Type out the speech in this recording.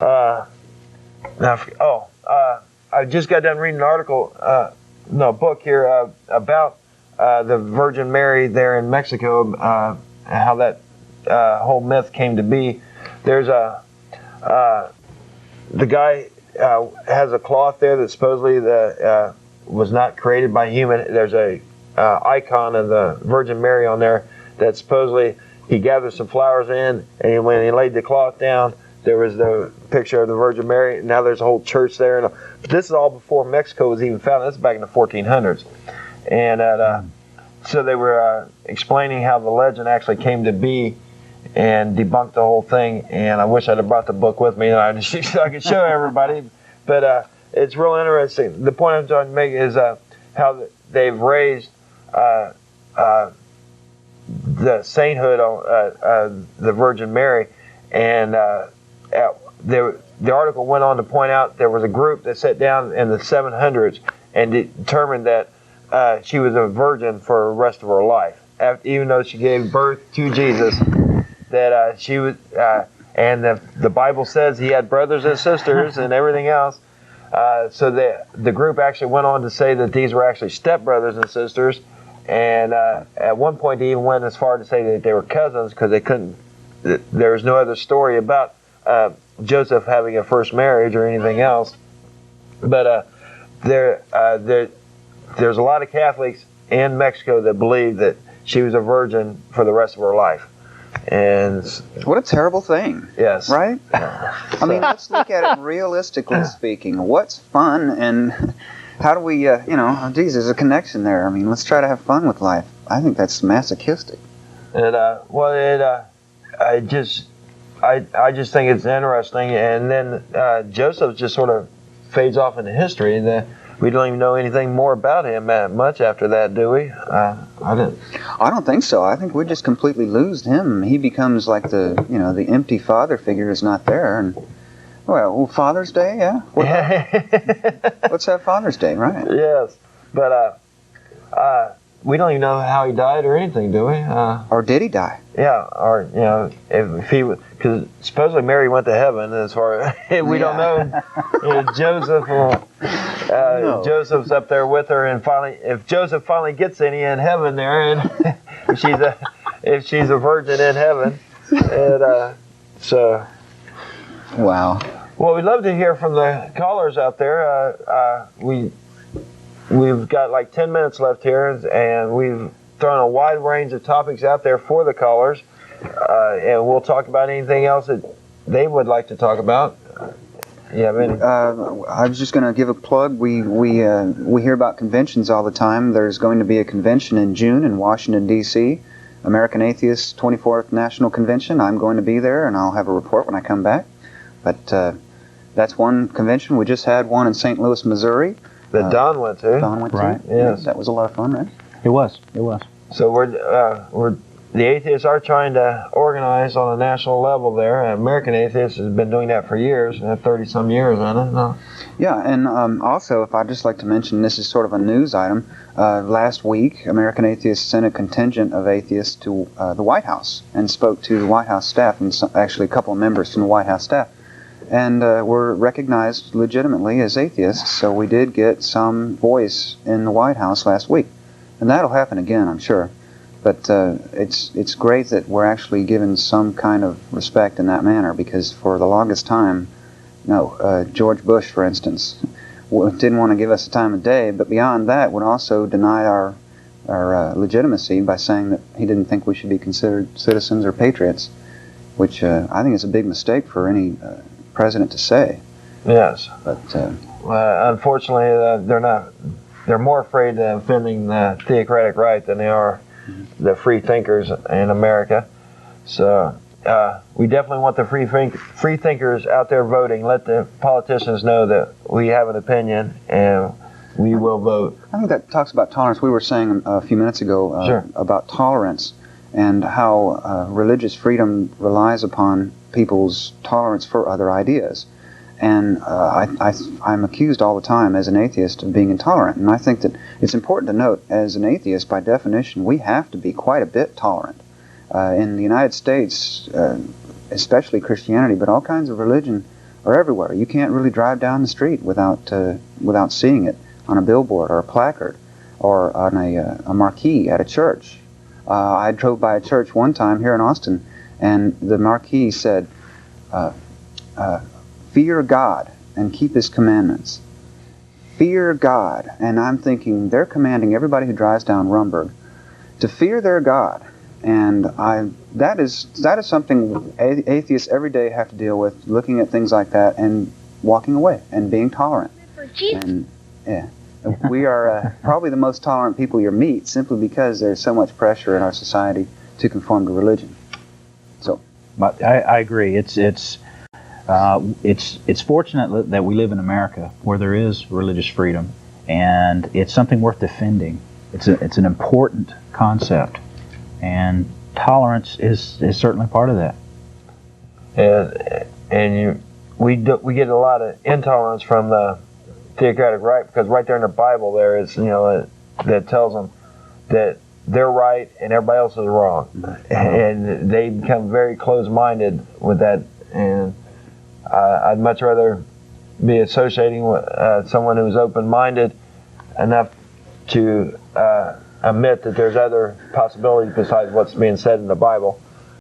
I just got done reading an article, book here about the Virgin Mary there in Mexico, how that whole myth came to be. There's the guy has a cloth there that supposedly was not created by human. There's a icon of the Virgin Mary on there that supposedly he gathered some flowers in, and when he laid the cloth down, there was the picture of the Virgin Mary. Now there's a whole church there. But this is all before Mexico was even founded. This is back in the 1400s. And so they were explaining how the legend actually came to be and debunked the whole thing. And I wish I'd have brought the book with me and so I could show everybody. But it's real interesting. The point I'm trying to make is how they've raised the sainthood of the Virgin Mary. And the article went on to point out there was a group that sat down in the 700s and determined that she was a virgin for the rest of her life, even though she gave birth to Jesus. That she was, and the Bible says he had brothers and sisters and everything else. So the group actually went on to say that these were actually stepbrothers and sisters, and at one point they even went as far to say that they were cousins because they couldn't. There was no other story about Joseph having a first marriage or anything else. But there's a lot of Catholics in Mexico that believe that she was a virgin for the rest of her life. And what a terrible thing. Yes. Right? I mean, let's look at it realistically speaking. What's fun and how do we, geez, there's a connection there. I mean, let's try to have fun with life. I think that's masochistic. I just think it's interesting, and then Joseph just sort of fades off into history. We don't even know anything more about him much after that, do we? I don't think so. I think we just completely lose him. He becomes like the empty father figure is not there. And well, Father's Day, yeah. Let's have Father's Day, right? Yes, but we don't even know how he died or anything, do we? Or did he die? Yeah, or if he, because supposedly Mary went to heaven. As far we don't know, Joseph. No. Joseph's up there with her, and finally, if Joseph finally gets any in heaven there, and if she's a virgin in heaven, and so. Wow. Well, we'd love to hear from the callers out there. We've got like 10 minutes left here, and we've thrown a wide range of topics out there for the callers, and we'll talk about anything else that they would like to talk about. You have any? I was just going to give a plug. We hear about conventions all the time. There's going to be a convention in June in Washington, D.C., American Atheists 24th National Convention. I'm going to be there, and I'll have a report when I come back. But that's one convention. We just had one in St. Louis, Missouri. That Don went to. Don went right. to. Yes. That was a lot of fun, right? It was. So the atheists are trying to organize on a national level there. American Atheists has been doing that for years, 30-some years, hasn't it? No. Yeah, and also, if I'd just like to mention, this is sort of a news item. Last week, American Atheists sent a contingent of atheists to the White House and spoke to the White House staff, and actually a couple of members from the White House staff, and were recognized legitimately as atheists. So we did get some voice in the White House last week, and that'll happen again, I'm sure. But it's great that we're actually given some kind of respect in that manner, because for the longest time, George Bush, for instance, didn't want to give us the time of day, but beyond that would also deny our legitimacy by saying that he didn't think we should be considered citizens or patriots, which I think is a big mistake for any president to say. Yes. But unfortunately, they're not. They're more afraid of offending the theocratic right than they are the free thinkers in America. So we definitely want the free thinkers out there voting. Let the politicians know that we have an opinion and we will vote. I think that talks about tolerance. We were saying a few minutes ago Sure. about tolerance and how religious freedom relies upon people's tolerance for other ideas. And I'm accused all the time as an atheist of being intolerant. And I think that it's important to note, as an atheist, by definition, we have to be quite a bit tolerant. In the United States, especially Christianity, but all kinds of religion, are everywhere. You can't really drive down the street without seeing it on a billboard or a placard or on a marquee at a church. I drove by a church one time here in Austin, and the marquee said, "Fear God and keep His commandments." Fear God. And I'm thinking, they're commanding everybody who drives down Rumburg to fear their God. And that is something atheists every day have to deal with, looking at things like that and walking away and being tolerant. And yeah, we are probably the most tolerant people you'll meet, simply because there's so much pressure in our society to conform to religion. So, but I agree. It's fortunate that we live in America where there is religious freedom, and it's something worth defending. It's an important concept, and tolerance is certainly part of that. We get a lot of intolerance from the theocratic right, because right there in the Bible there is, that tells them that they're right and everybody else is wrong, and they become very closed-minded with that. And I'd much rather be associating with someone who's open-minded enough to admit that there's other possibilities besides what's being said in the Bible.